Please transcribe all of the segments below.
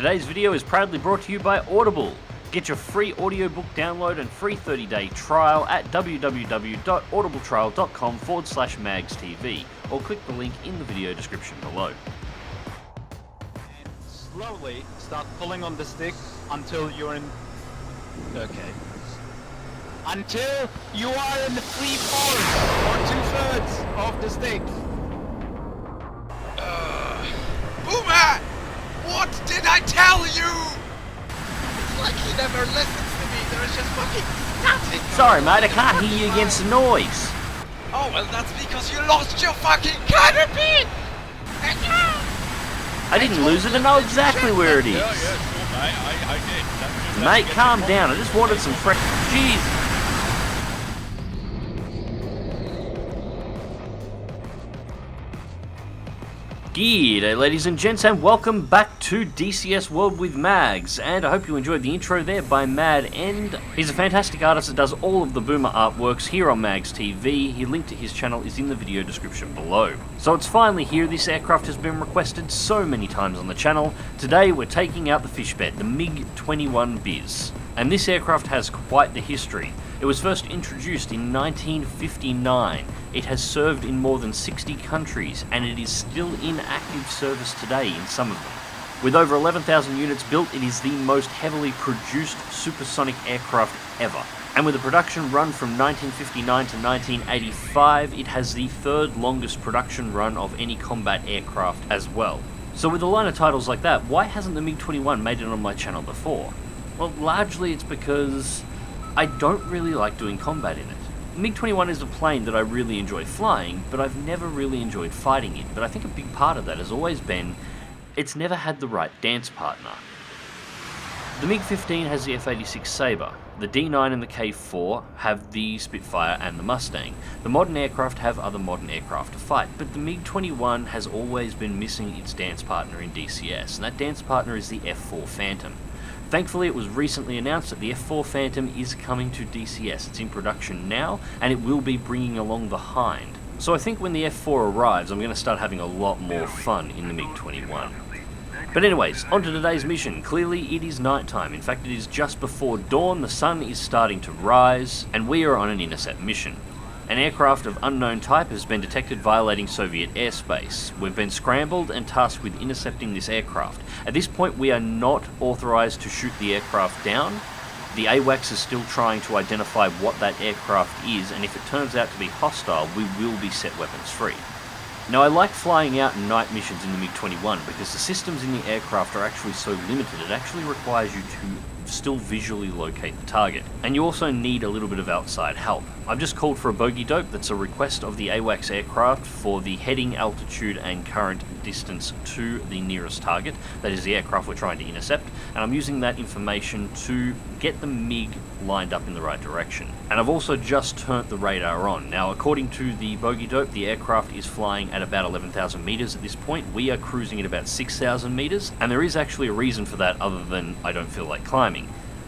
Today's video is proudly brought to you by Audible. Get your free audiobook download and free 30-day trial at www.audibletrial.com/MagzTV or click the link in the video description below. And slowly start pulling on the stick until you're in... Okay. Until you are in the 3/4 or 2/3 of the stick. Boomer! What did I tell you? It's like he never listens to me. There is just fucking nothing. Sorry mate, I can't hear you against the noise. Oh, well that's because you lost your fucking canopy! I didn't lose it, I know exactly where it is. Yeah, sure, mate. I did. That's Mate, calm down, I just wanted some fresh... Jeez. G'day ladies and gents, and welcome back to DCS World with Mags, and I hope you enjoyed the intro there by Mad End. He's a fantastic artist that does all of the Boomer artworks here on MagzTV. His link to his channel is in the video description below. So it's finally here. This aircraft has been requested so many times on the channel. Today we're taking out the fish bed, the MiG-21bis. And this aircraft has quite the history. It was first introduced in 1959. It has served in more than 60 countries, and it is still in active service today in some of them. With over 11,000 units built, it is the most heavily produced supersonic aircraft ever. And with a production run from 1959 to 1985, it has the third longest production run of any combat aircraft as well. So with a line of titles like that, why hasn't the MiG-21 made it on my channel before? Well, largely it's because I don't really like doing combat in it. MiG-21 is a plane that I really enjoy flying, but I've never really enjoyed fighting it. But I think a big part of that has always been, it's never had the right dance partner. The MiG-15 has the F-86 Sabre. The D9 and the K4 have the Spitfire and the Mustang. The modern aircraft have other modern aircraft to fight, but the MiG-21 has always been missing its dance partner in DCS, and that dance partner is the F-4 Phantom. Thankfully, it was recently announced that the F-4 Phantom is coming to DCS. It's in production now, and it will be bringing along the Hind. So I think when the F-4 arrives, I'm going to start having a lot more fun in the MiG-21. But anyways, on to today's mission. Clearly, it is nighttime. In fact, it is just before dawn, the sun is starting to rise, and we are on an intercept mission. An aircraft of unknown type has been detected violating Soviet airspace. We've been scrambled and tasked with intercepting this aircraft. At this point, we are not authorized to shoot the aircraft down. The AWACS is still trying to identify what that aircraft is, and if it turns out to be hostile, we will be set weapons free. Now, I like flying out night missions in the MiG-21 because the systems in the aircraft are actually so limited, it actually requires you to still visually locate the target. And you also need a little bit of outside help. I've just called for a bogey dope. That's a request of the AWACS aircraft for the heading, altitude and current distance to the nearest target. That is the aircraft we're trying to intercept, and I'm using that information to get the MiG lined up in the right direction. And I've also just turned the radar on. Now, according to the bogey dope, the aircraft is flying at about 11,000 meters at this point. We are cruising at about 6,000 meters, and there is actually a reason for that other than I don't feel like climbing.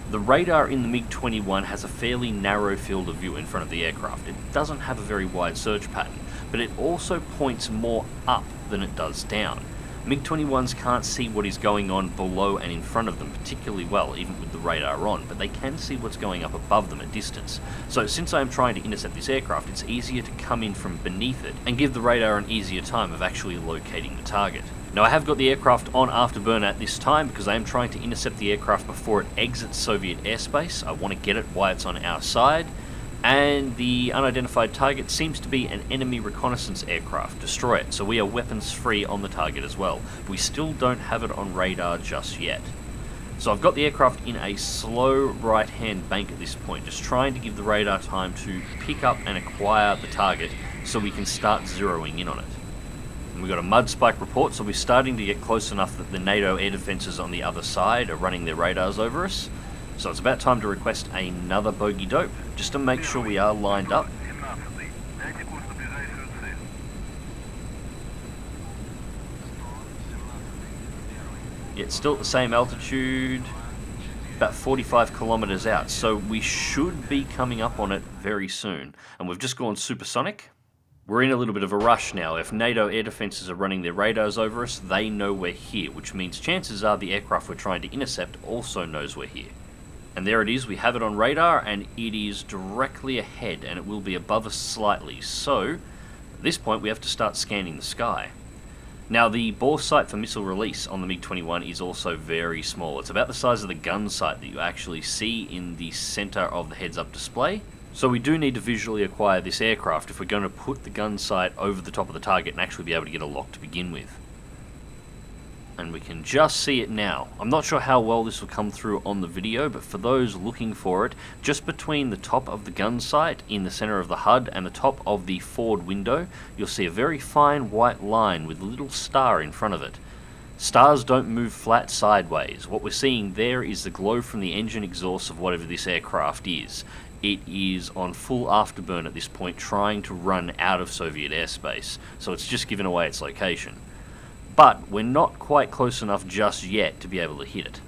The radar in the MiG-21 has a fairly narrow field of view in front of the aircraft. It doesn't have a very wide search pattern, but it also points more up than it does down. MiG-21s can't see what is going on below and in front of them particularly well, even with the radar on, but they can see what's going up above them at distance. So since I am trying to intercept this aircraft, it's easier to come in from beneath it and give the radar an easier time of actually locating the target. Now, I have got the aircraft on afterburn at this time because I am trying to intercept the aircraft before it exits Soviet airspace. I want to get it while it's on our side. And the unidentified target seems to be an enemy reconnaissance aircraft. Destroy it. So we are weapons free on the target as well. We still don't have it on radar just yet. So I've got the aircraft in a slow right-hand bank at this point, just trying to give the radar time to pick up and acquire the target so we can start zeroing in on it. And we've got a mud spike report, so we're starting to get close enough that the NATO air defences on the other side are running their radars over us. So it's about time to request another bogey dope, just to make sure we are lined up. It's still at the same altitude, about 45 kilometers out, so we should be coming up on it very soon. And we've just gone supersonic. We're in a little bit of a rush now. If NATO air defences are running their radars over us, they know we're here, which means chances are the aircraft we're trying to intercept also knows we're here. And there it is, we have it on radar, and it is directly ahead, and it will be above us slightly. So, at this point we have to start scanning the sky. Now, the bore sight for missile release on the MiG-21 is also very small. It's about the size of the gun sight that you actually see in the centre of the heads-up display. So we do need to visually acquire this aircraft if we're going to put the gun sight over the top of the target and actually be able to get a lock to begin with. And we can just see it now. I'm not sure how well this will come through on the video, but for those looking for it, just between the top of the gun sight in the centre of the HUD and the top of the forward window, you'll see a very fine white line with a little star in front of it. Stars don't move flat sideways. What we're seeing there is the glow from the engine exhaust of whatever this aircraft is. It is on full afterburn at this point, trying to run out of Soviet airspace, so it's just given away its location. But we're not quite close enough just yet to be able to hit it.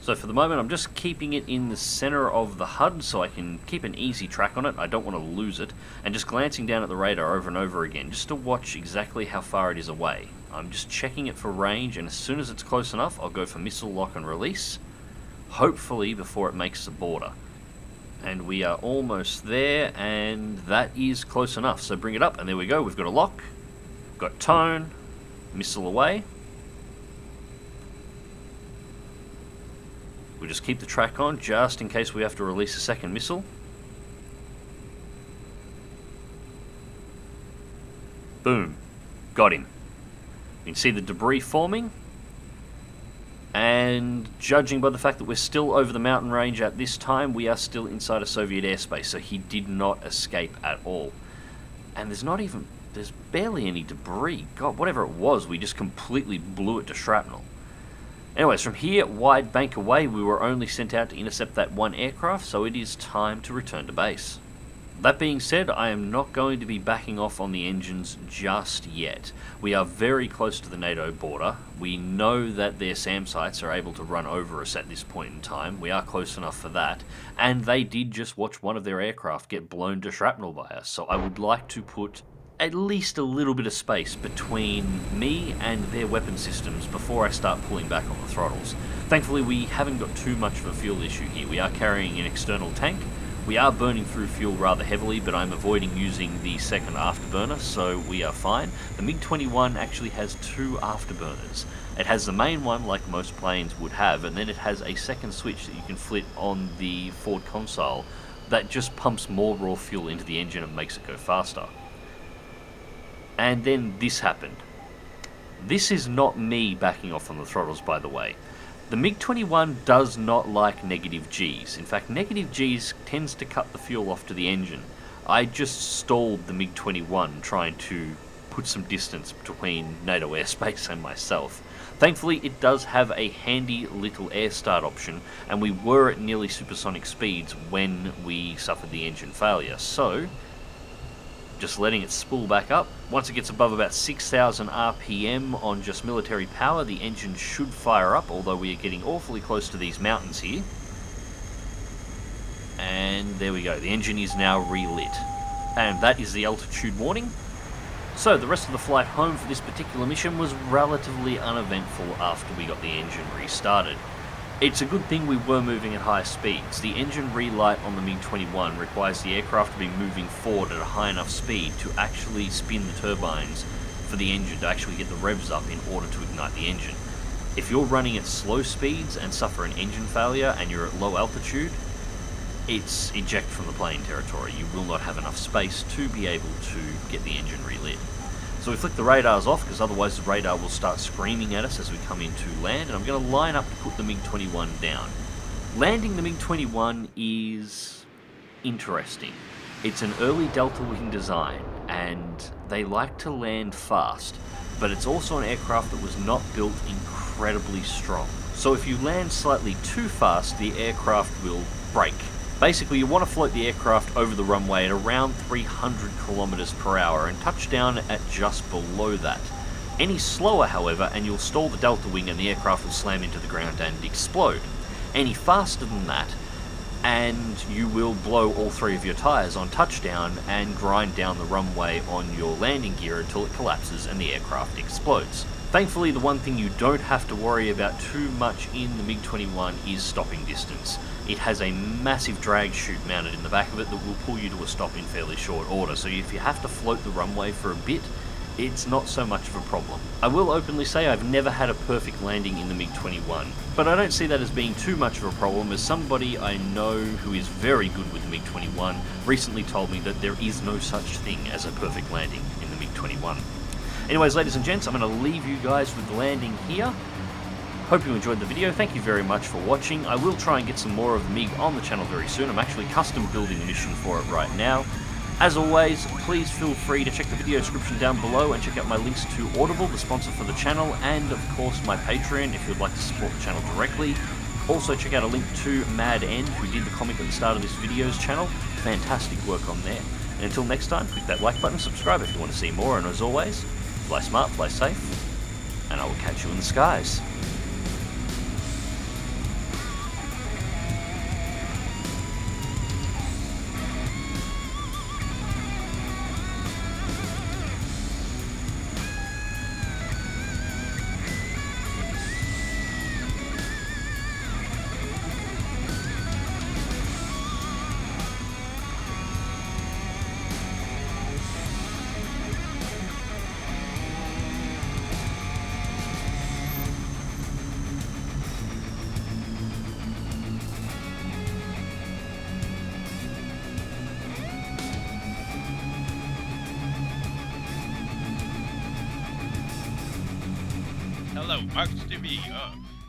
So for the moment I'm just keeping it in the centre of the HUD so I can keep an easy track on it. I don't want to lose it, and just glancing down at the radar over and over again just to watch exactly how far it is away. I'm just checking it for range, and as soon as it's close enough I'll go for missile lock and release, hopefully before it makes the border. And we are almost there, and that is close enough. So bring it up, and there we go. We've got a lock, got tone, missile away. We'll just keep the track on just in case we have to release a second missile. Boom. Got him. You can see the debris forming. And judging by the fact that we're still over the mountain range at this time, we are still inside of Soviet airspace, so he did not escape at all. And there's barely any debris. God, whatever it was, we just completely blew it to shrapnel. Anyways, from here, wide bank away, we were only sent out to intercept that one aircraft, so it is time to return to base. That being said, I am not going to be backing off on the engines just yet. We are very close to the NATO border. We know that their SAM sites are able to run over us at this point in time. We are close enough for that. And they did just watch one of their aircraft get blown to shrapnel by us. So I would like to put at least a little bit of space between me and their weapon systems before I start pulling back on the throttles. Thankfully, we haven't got too much of a fuel issue here. We are carrying an external tank. We are burning through fuel rather heavily, but I'm avoiding using the second afterburner, so we are fine. The MiG-21 actually has two afterburners. It has the main one, like most planes would have, and then it has a second switch that you can flit on the forward console that just pumps more raw fuel into the engine and makes it go faster. And then this happened. This is not me backing off on the throttles, by the way. The MiG-21 does not like negative Gs. In fact, negative Gs tends to cut the fuel off to the engine. I just stalled the MiG-21 trying to put some distance between NATO airspace and myself. Thankfully, it does have a handy little air start option, and we were at nearly supersonic speeds when we suffered the engine failure. So, just letting it spool back up. Once it gets above about 6,000 RPM on just military power, the engine should fire up, although we are getting awfully close to these mountains here. And there we go, the engine is now relit. And that is the altitude warning. So the rest of the flight home for this particular mission was relatively uneventful after we got the engine restarted. It's a good thing we were moving at high speeds. The engine relight on the MiG-21 requires the aircraft to be moving forward at a high enough speed to actually spin the turbines for the engine to actually get the revs up in order to ignite the engine. If you're running at slow speeds and suffer an engine failure and you're at low altitude, it's eject from the plane territory. You will not have enough space to be able to get the engine relit. So we flick the radars off, because otherwise the radar will start screaming at us as we come into land, and I'm going to line up to put the MiG-21 down. Landing the MiG-21 is interesting. It's an early delta wing design, and they like to land fast, but it's also an aircraft that was not built incredibly strong. So if you land slightly too fast, the aircraft will break. Basically, you want to float the aircraft over the runway at around 300 kilometers per hour and touch down at just below that. Any slower, however, and you'll stall the delta wing and the aircraft will slam into the ground and explode. Any faster than that, and you will blow all 3 of your tyres on touchdown and grind down the runway on your landing gear until it collapses and the aircraft explodes. Thankfully, the one thing you don't have to worry about too much in the MiG-21 is stopping distance. It has a massive drag chute mounted in the back of it that will pull you to a stop in fairly short order, so if you have to float the runway for a bit, it's not so much of a problem. I will openly say I've never had a perfect landing in the MiG-21, but I don't see that as being too much of a problem, as somebody I know who is very good with the MiG-21 recently told me that there is no such thing as a perfect landing in the MiG-21. Anyways, ladies and gents, I'm going to leave you guys with the landing here. Hope you enjoyed the video. Thank you very much for watching. I will try and get some more of the MiG on the channel very soon. I'm actually custom building a mission for it right now. As always, please feel free to check the video description down below and check out my links to Audible, the sponsor for the channel, and of course my Patreon if you'd like to support the channel directly. Also check out a link to Mad End, who did the comic at the start of this video's channel. Fantastic work on there. And until next time, click that like button, subscribe if you want to see more, and as always, fly smart, fly safe, and I will catch you in the skies. Hello, MagzTV.